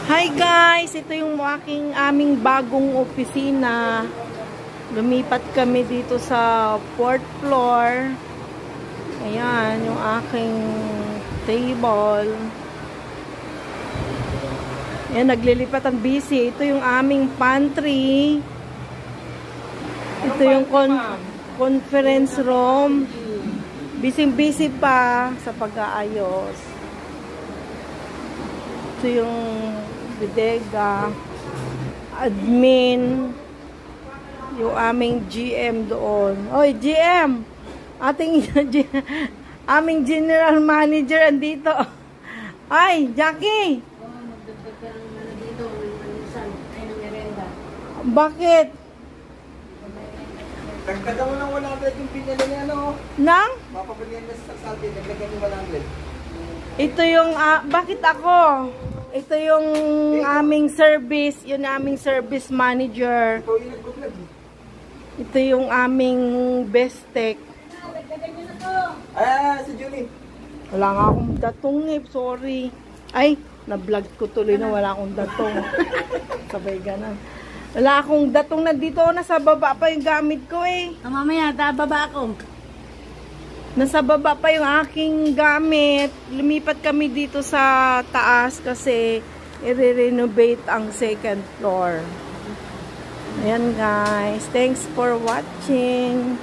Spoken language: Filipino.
Hi guys! Ito yung aming bagong opisina. Lumipat kami dito sa 4th floor. Ayan, yung aking table. Ayan, naglilipat ang busy. Ito yung aming pantry. Ito yung conference room. Busy pa sa pag-aayos. Ito yung bodega, admin, yung aming GM doon. Oy, GM! Aming general manager andito. Ay, Jackie! Bakit? Dagdagan mo ng 100 yung pinili niya, ano? Nang? Mapapilihan na sa salty, dagdagan yung 100. Ito yung, bakit ako? Ito yung aming service, yun aming service manager. Ito yung nag-vlog. Ito yung aming best tech. Si Julie. Wala nga akong datong sorry. Ay, na-vlog ko tuloy na wala akong datong. Sabay ganun. Wala akong datong na dito, nasa baba pa yung gamit ko eh. Mamaya, baba ako. Nasa baba pa yung aking gamit. Lumipat kami dito sa taas kasi i-renovate ang 2nd floor. Ayan guys. Thanks for watching.